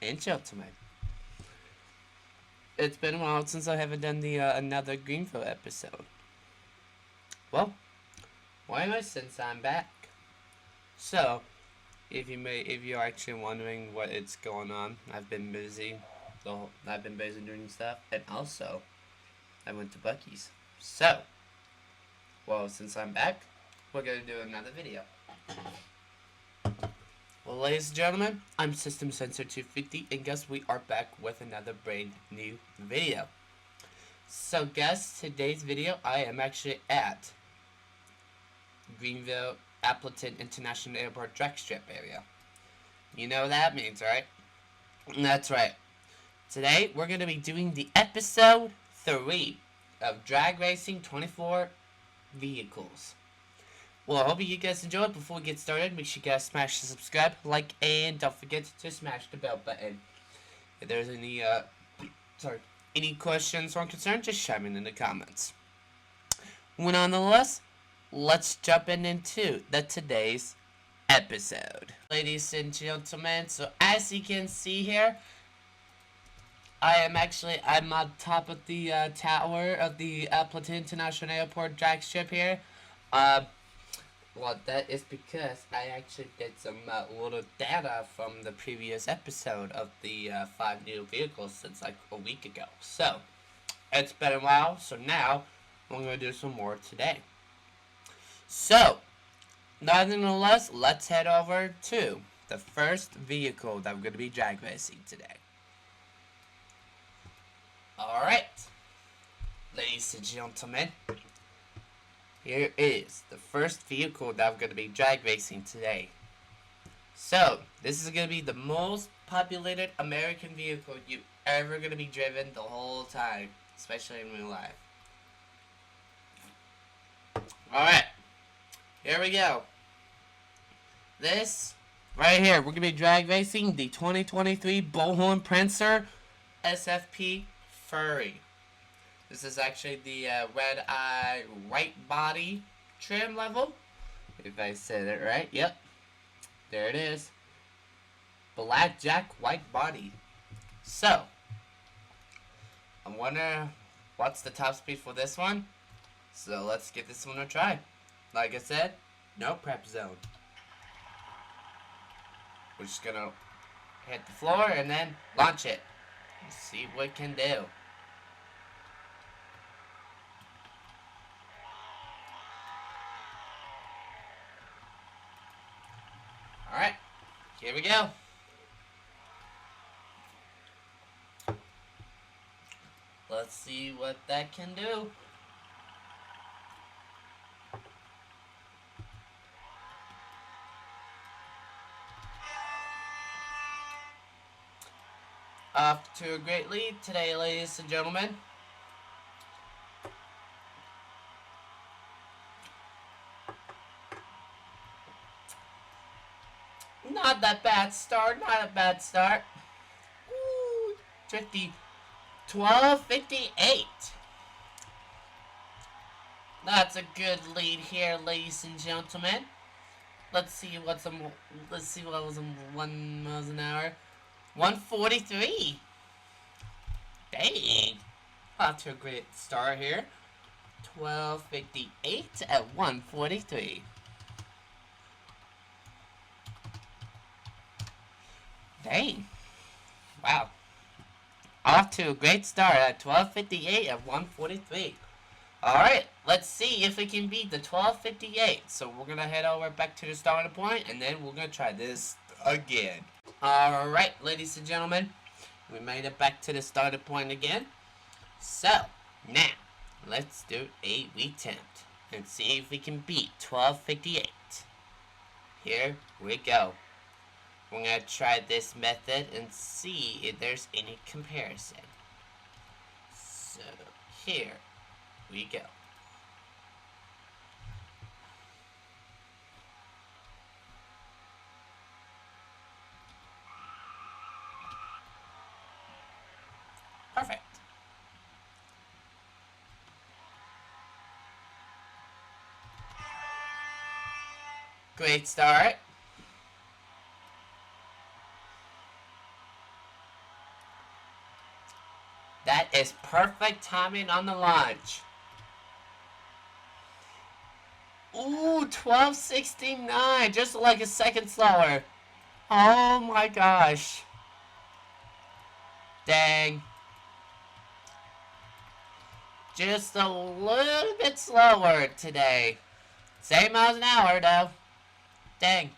and gentlemen. It's been a while since I haven't done the another Greenville episode. Well, why not since I'm back? So, if you're actually wondering what it's going on, I've been busy. I've been busy doing stuff, and also I went to Bucky's. So, well, since I'm back, we're gonna do another video. Well, ladies and gentlemen, I'm System Sensor 250, and guess we are back with another brand new video. So, guys, today's video, I am actually at Greenville Appleton International Airport dragstrip area. You know what that means, right? That's right. Today, we're going to be doing the episode 3 of Drag Racing 24 Vehicles. Well, I hope you guys enjoyed. Before we get started, make sure you guys smash the subscribe, like, and don't forget to smash the bell button. If there's any questions or concerns, just chime in the comments. Well, nonetheless, let's jump into today's episode. Ladies and gentlemen, so as you can see here, I'm on top of the tower of the Appleton International Airport drag strip here. Well, that is because I actually did some little data from the previous episode of the 5 new vehicles since like a week ago. So, it's been a while, so now I'm going to do some more today. So, nonetheless, let's head over to the first vehicle that we're going to be drag racing today. Alright, ladies and gentlemen, here is the first vehicle that I'm going to be drag racing today. So, this is going to be the most populated American vehicle you ever going to be driven the whole time, especially in real life. Alright, here we go. This, right here, we're going to be drag racing the 2023 Bullhorn Prancer SFP Furry. This is actually the red eye white body trim level. If I said it right, yep. There it is. Blackjack white body. So, I wonder what's the top speed for this one. So let's give this one a try. Like I said, no prep zone. We're just gonna hit the floor and then launch it. Let's see what it can do. Alright, here we go. Let's see what that can do. Off to a great lead today, ladies and gentlemen. Not that bad start, not a bad start. Ooh, 12:58. That's a good lead here, ladies and gentlemen. Let's see what was 1 miles an hour. 143. Dang. Off to a great start here. 12:58 at 143. Dang. Wow. Off to a great start at 12:58 at 143. Alright, let's see if we can beat the 12:58. So we're going to head over back to the starting point, and then we're going to try this again. Alright, ladies and gentlemen, we made it back to the starting point again. So, now, let's do a retempt and see if we can beat 12:58. Here we go. We're going to try this method and see if there's any comparison. So, here we go. Perfect. Great start. is perfect timing on the launch. Ooh, 1269, just like a second slower. Oh my gosh. Dang. Just a little bit slower today. Same miles an hour though. Dang.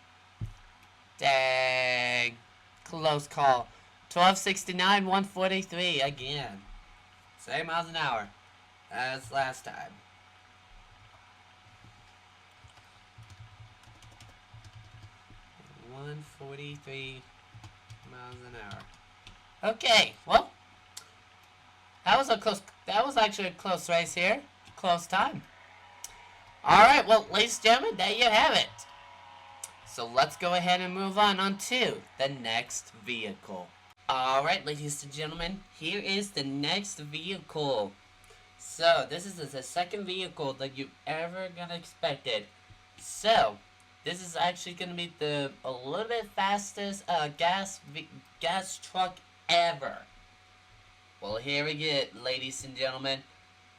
Dang. Close call. 1269, 143 again. Same miles an hour as last time. $143 miles an hour. Okay, well, that was actually a close race here. Close time. Alright, well, ladies and gentlemen, there you have it. So let's go ahead and move on to the next vehicle. Alright, ladies and gentlemen, here is the next vehicle. So, this is the second vehicle that you've ever gonna expected. So, this is actually gonna be a little bit fastest gas truck ever. Well, here we get, ladies and gentlemen.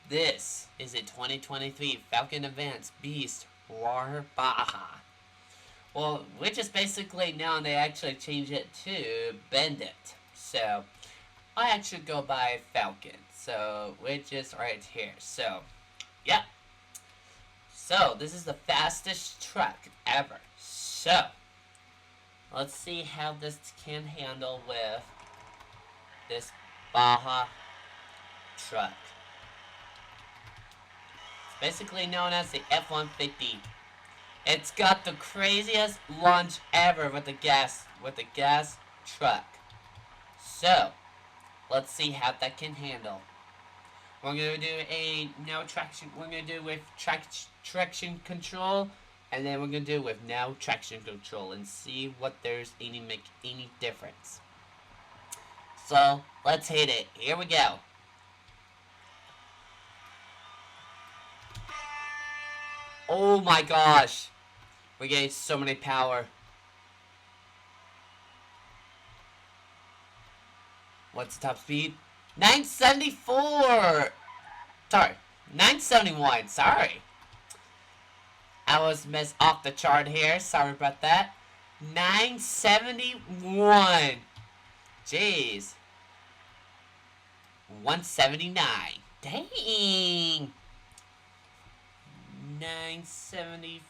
This is a 2023 Falcon Advance Beast Roar Baja. Well, which is basically now they actually changed it to Bandit. So, I actually go by Falcon. So, which is right here. So, yeah. So, this is the fastest truck ever. So, let's see how this can handle with this Baja truck. It's basically known as the F-150. It's got the craziest launch ever with the gas truck. So, let's see how that can handle. We're gonna do we're gonna do with traction control, and then we're gonna do with no traction control and see what there's make any difference. So, let's hit it. Here we go. Oh my gosh. We're getting so many power. What's the top speed? 974! Sorry, 971, sorry. I was off the chart here, sorry about that. 971. Jeez. 179. Dang. 970.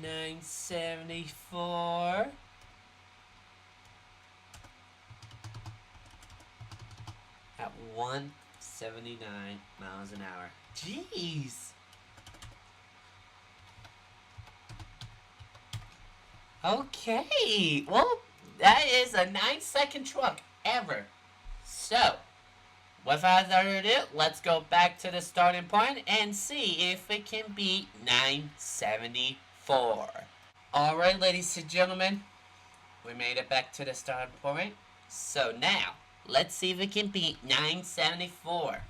974. At 179 miles an hour. Jeez. Okay. Well, that is a 9-second truck ever. So, without further ado, let's go back to the starting point and see if it can beat 974. Alright, ladies and gentlemen, we made it back to the starting point. So now, let's see if it can beat 974.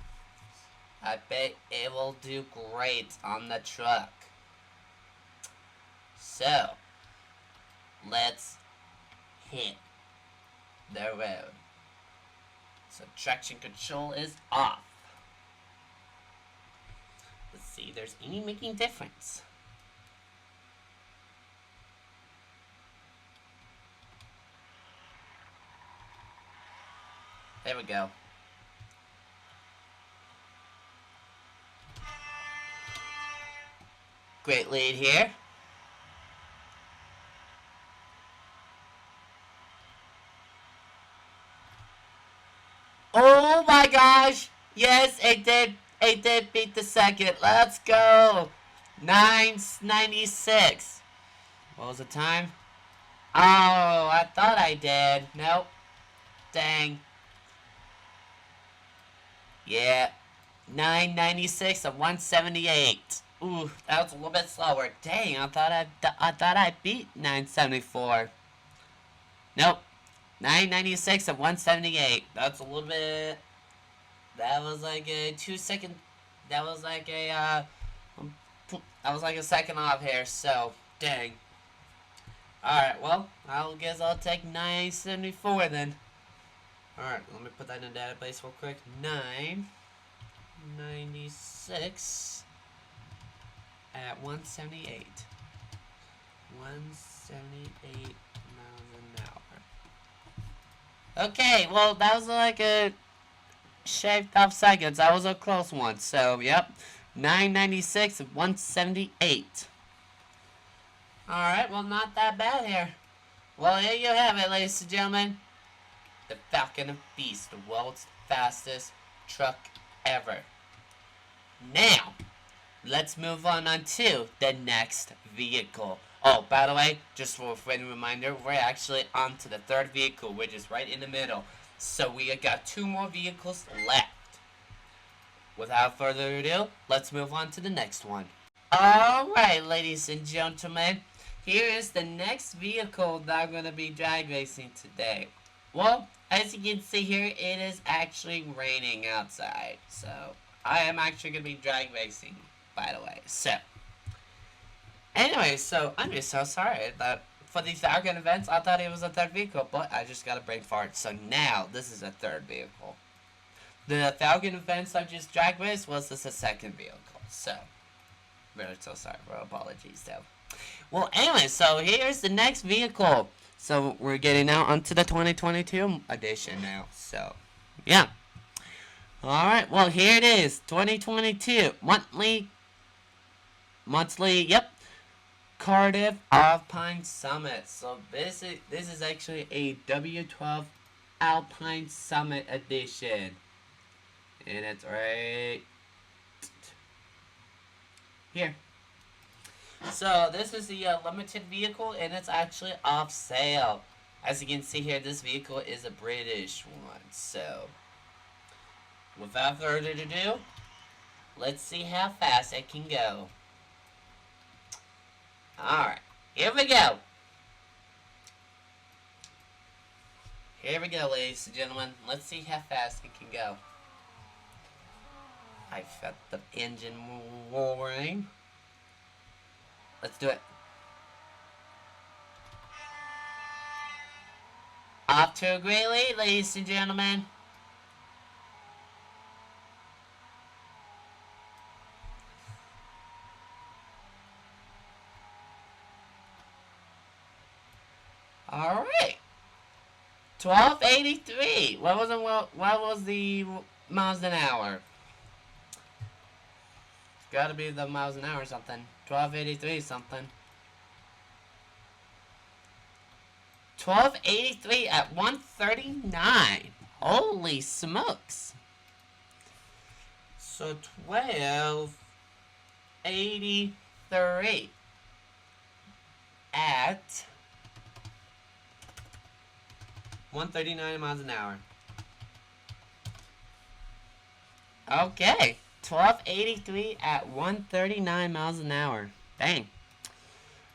I bet it will do great on the truck. So, let's hit the road. So traction control is off. Let's see if there's any making difference. There we go. Great lead here. Oh my gosh! Yes, it did beat the second. Let's go! 996. What was the time? Oh, I thought I did. Nope. Dang. Yeah. 996 of 178. Ooh, that was a little bit slower. Dang, I thought I beat 974. Nope. 996 of 178. That's a little bit. That was like a 2-second. That was like a second off here. So dang. All right. Well, I guess I'll take 974 then. Alright, let me put that in the database real quick. 996 at 178. 178 miles an hour. Okay, well, that was like a shaved off seconds. That was a close one. So, yep. 996 at 178. Alright, well, not that bad here. Well, here you have it, ladies and gentlemen. The Falcon and Beast, the world's fastest truck ever. Now, let's move on to the next vehicle. Oh, by the way, just for a friendly reminder, we're actually on to the third vehicle, which is right in the middle. So we got 2 more vehicles left. Without further ado, let's move on to the next one. Alright, ladies and gentlemen, here is the next vehicle that I'm going to be drag racing today. Well, as you can see here, it is actually raining outside. So, I am actually going to be drag racing, by the way. So, anyway, so I'm just so sorry that for these Falcon events, I thought it was a third vehicle, but I just got a brain fart. So now, this is a third vehicle. The Falcon events I just drag raced was this a second vehicle. So, really so sorry, bro. Apologies, though. Well, anyway, so here's the next vehicle. So, we're getting out onto the 2022 edition now. So, yeah. Alright, well, here it is. 2022. Monthly, yep. Cardiff Alpine Summit. So, this is actually a W12 Alpine Summit edition. And it's right here. So this is the limited vehicle, and it's actually off sale. As you can see here, this vehicle is a British one. So without further ado, let's see how fast it can go. Alright, here we go. Here we go, ladies and gentlemen. Let's see how fast it can go. I felt the engine roaring. Let's do it. Off to a great lead, ladies and gentlemen. All right. 1283. What was the miles an hour? Gotta be the miles an hour or something. 1283 something. 1283 at 139. Holy smokes. So 1283 at 139 miles an hour. Okay. 1283 at 139 miles an hour. Dang.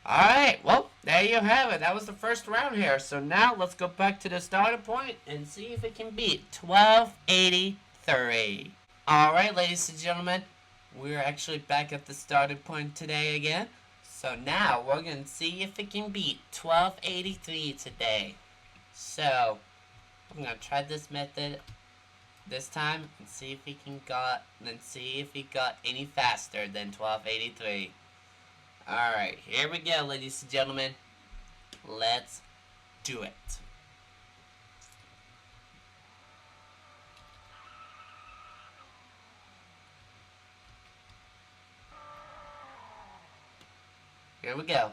Alright, well, there you have it. That was the first round here. So now let's go back to the starting point and see if it can beat 1283. Alright, ladies and gentlemen, we're actually back at the starting point today again. So now we're going to see if it can beat 1283 today. So, I'm going to try this method this time and see if he got any faster than 1283. Alright, here we go, ladies and gentlemen. Let's do it. Here we go.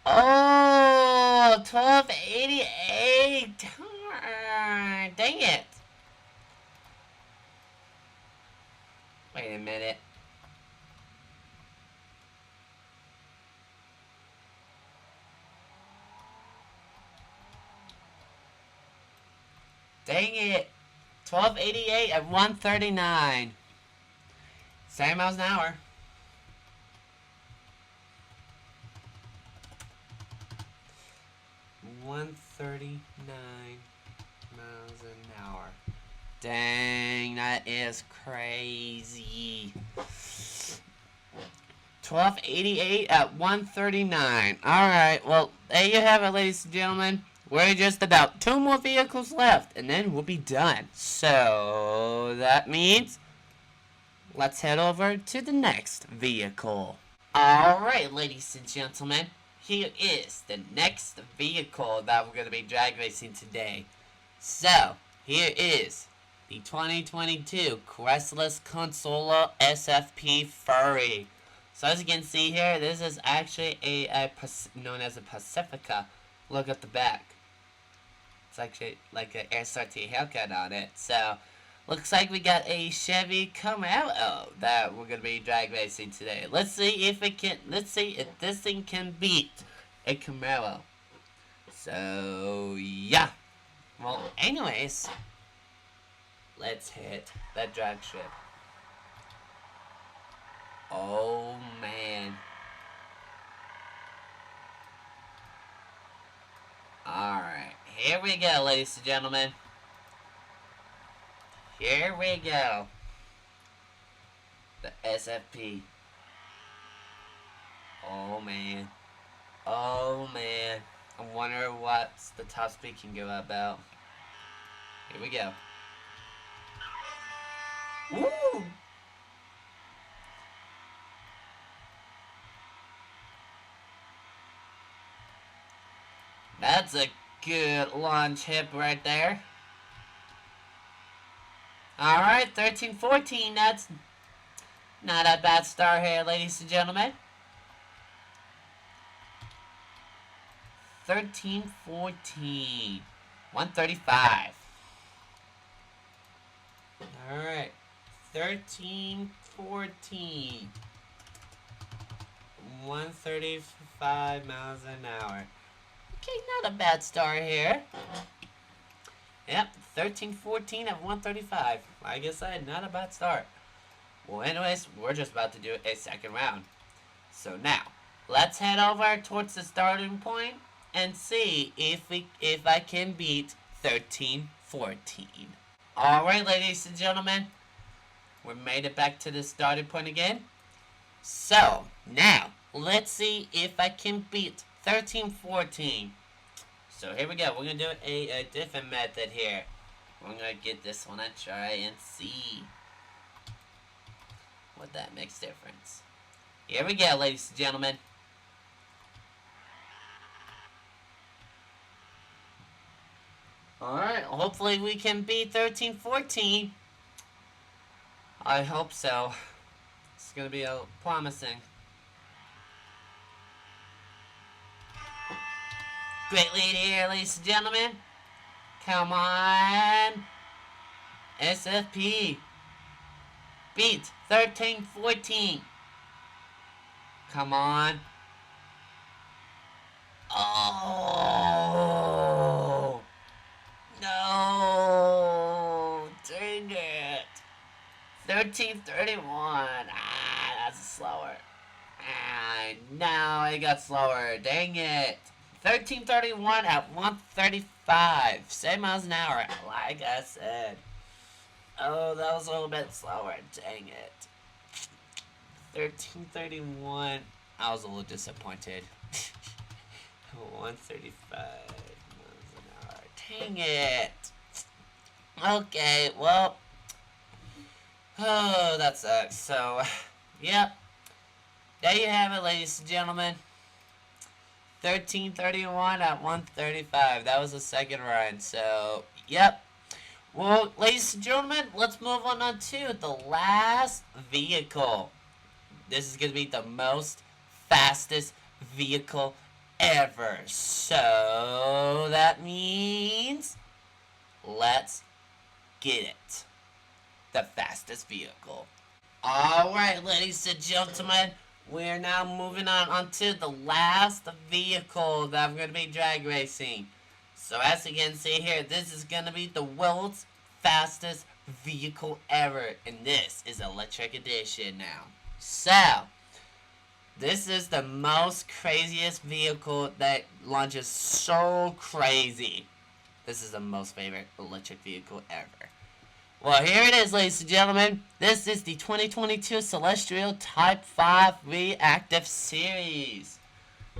Oh, 1288. Dang it. Wait a minute. Dang it. 1288 at 139. Same miles an hour. 139 miles an hour. Dang, that is crazy. 1288 at 139. Alright, well, there you have it, ladies and gentlemen. We're just about 2 more vehicles left, and then we'll be done. So, that means let's head over to the next vehicle. Alright, ladies and gentlemen. Here is the next vehicle that we're going to be drag racing today. So, here is the 2022 Crestless Consola SFP Furry. So as you can see here, this is actually known as a Pacifica. Look at the back. It's actually like an SRT haircut on it. So, looks like we got a Chevy Camaro that we're gonna be drag racing today. Let's see if this thing can beat a Camaro. So yeah. Well, anyways, let's hit that drag strip. Oh man. Alright, here we go, ladies and gentlemen. Here we go. The SFP. Oh man. Oh man. I wonder what the top speed can go about. Here we go. Woo! That's a good launch hip right there. Alright, 13-14. That's not a bad start here, ladies and gentlemen. 13-14. 135. Alright. 13-14. 135 miles an hour. Okay, not a bad start here. Yep, 13-14 at 135. Like I said, not a bad start. Well, anyways, we're just about to do a second round. So now, let's head over towards the starting point and see if I can beat 13-14. Alright, ladies and gentlemen, we made it back to the starting point again. So, now, let's see if I can beat 13-14. So here we go. We're going to do a different method here. We're going to get this one and try and see what that makes difference. Here we go, ladies and gentlemen. Alright, hopefully we can beat 13-14. I hope so. It's going to be promising. Great lead here, ladies and gentlemen. Come on. SFP. Beat 13-14. Come on. Oh. No. Dang it. 13-31. That's slower. No, it got slower. Dang it. 13-31 at 135. 7 miles an hour, like I said. Oh, that was a little bit slower. Dang it. 13-31. I was a little disappointed. 135 miles an hour. Dang it. Okay, well. Oh, that sucks. So, yep. There you have it, ladies and gentlemen. 13-31 at 135. That was the second run. So, yep. Well, ladies and gentlemen, let's move on to the last vehicle. This is going to be the most fastest vehicle ever. So, that means let's get it. The fastest vehicle. Alright, ladies and gentlemen. We're now moving on to the last vehicle that I'm going to be drag racing. So as you can see here, this is going to be the world's fastest vehicle ever. And this is Electric Edition now. So, This is the most craziest vehicle that launches so crazy. This is the most favorite electric vehicle ever. Well, here it is, ladies and gentlemen. This is the 2022 Celestial Type 5 Reactive Series.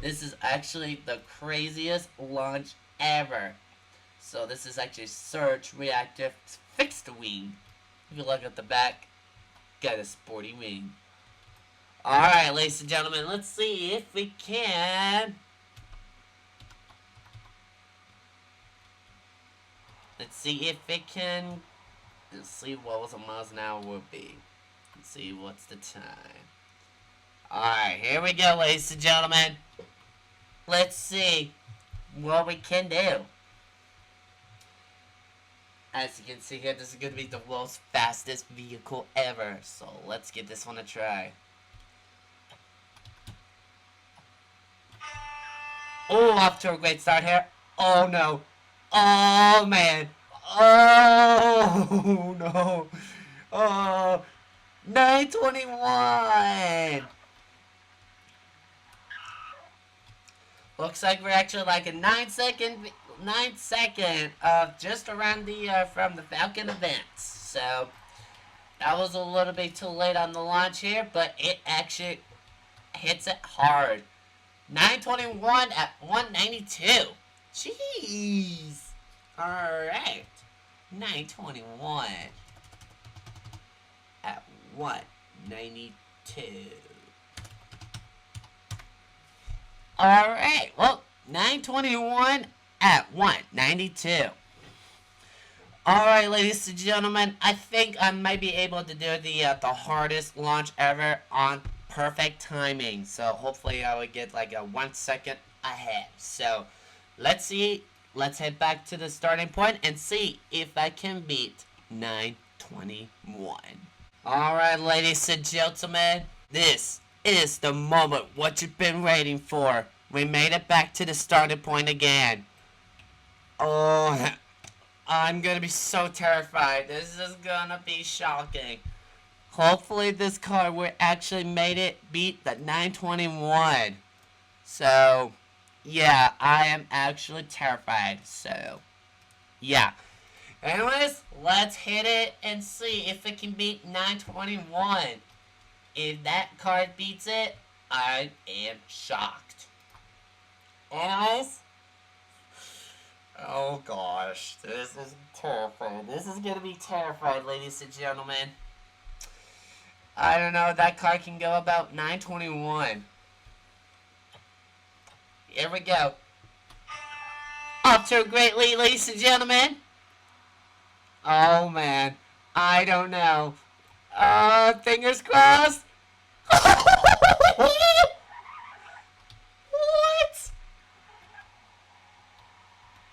This is actually the craziest launch ever. So this is actually Surge Reactive Fixed Wing. If you look at the back, got a sporty wing. Alright, ladies and gentlemen, let's see if we can. Let's see if it can. Let's see what was a miles an hour would be. Let's see what's the time. Alright, here we go, ladies and gentlemen. Let's see what we can do. As you can see here, this is going to be the world's fastest vehicle ever. So let's give this one a try. Oh, off to a great start here. Oh no. Oh man. Oh no. Oh. 921. Looks like we're actually like a 9 second of just around the from the Falcon events. So that was a little bit too late on the launch here, but it actually hits it hard. 921 at 192. Jeez. Alright. 921 at 192. Alright, well, 921 at 192. Alright, ladies and gentlemen, I think I might be able to do the hardest launch ever on perfect timing. So hopefully I will get like a 1 second ahead. So let's see. Let's head back to the starting point and see if I can beat 921. Alright, ladies and gentlemen, this is the moment what you've been waiting for. We made it back to the starting point again. Oh, I'm gonna be so terrified. This is gonna be shocking. Hopefully this car will actually made it beat the 921. So, yeah, I am actually terrified. So, yeah. Anyways, let's hit it and see if it can beat 921. If that car beats it, I am shocked. Anyways, oh gosh, this is terrifying. This is gonna be terrifying, ladies and gentlemen. I don't know, that car can go about 921. Here we go. Off to a great lead, ladies and gentlemen. Oh man, I don't know. Fingers crossed. What?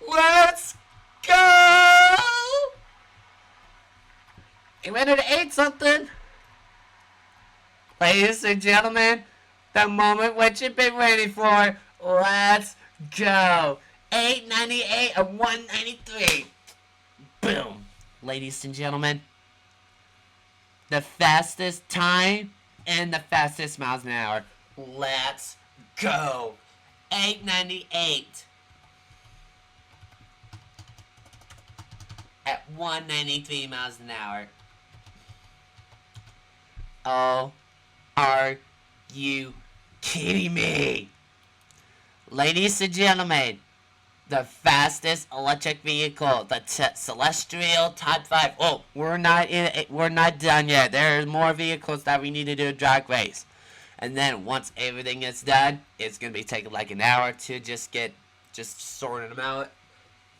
Let's go! You ready to eat something? Ladies and gentlemen, the moment what you've been waiting for. Let's go. 898 and 193. Boom. Ladies and gentlemen, the fastest time and the fastest miles an hour. Let's go. 898 at 193 miles an hour. Oh, are you kidding me? Ladies and gentlemen, the fastest electric vehicle, the Celestial Type 5. Oh, we're not done yet. There are more vehicles that we need to do a drag race. And then once everything is done, it's going to be taking like an hour to just sorting them out.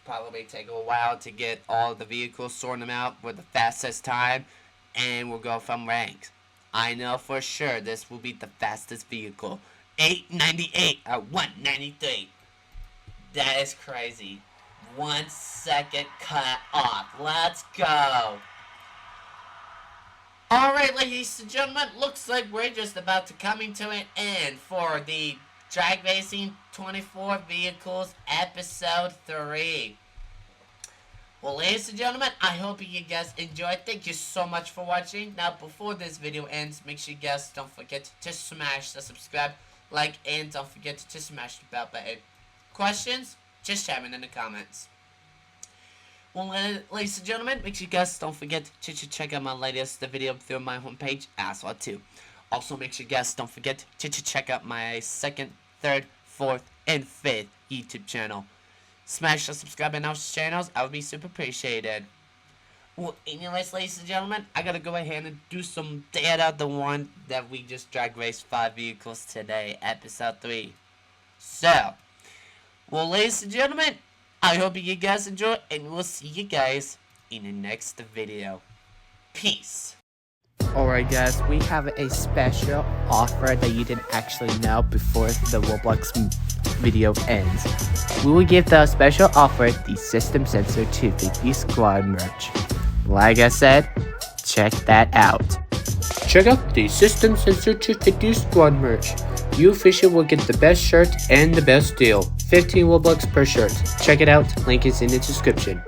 Probably take a while to get all the vehicles, sorting them out with the fastest time. And we'll go from ranks. I know for sure this will be the fastest vehicle. 898 at 193. That is crazy. 1 second cut off. Let's go. Alright, ladies and gentlemen, looks like we're just about to coming to an end for the Drag Racing 24 Vehicles Episode 3. Well, ladies and gentlemen, I hope you guys enjoyed. Thank you so much for watching. Now, before this video ends, make sure you guys don't forget to smash the subscribe, like, and don't forget to smash the bell button. Questions? Just chat in the comments. Well, ladies and gentlemen, make sure you guys don't forget to check out my latest video through my homepage as well too. Also, make sure you guys don't forget to check out my second, third, fourth, and fifth YouTube channel. Smash the subscribe and those channels. I would be super appreciated. Well, anyways, ladies and gentlemen, I gotta go ahead and do some data. The one that we just drag raced 5 vehicles today, episode 3. So, well, ladies and gentlemen, I hope you guys enjoy, and we'll see you guys in the next video. Peace. Alright guys, we have a special offer that you didn't actually know before the Roblox video ends. We will give the special offer the System Sensor 250 Squad merch. Like I said, check that out. Check out the System Sensor 250 Squad merch. You officially will get the best shirt and the best deal. 15 Robux per shirt. Check it out, link is in the description.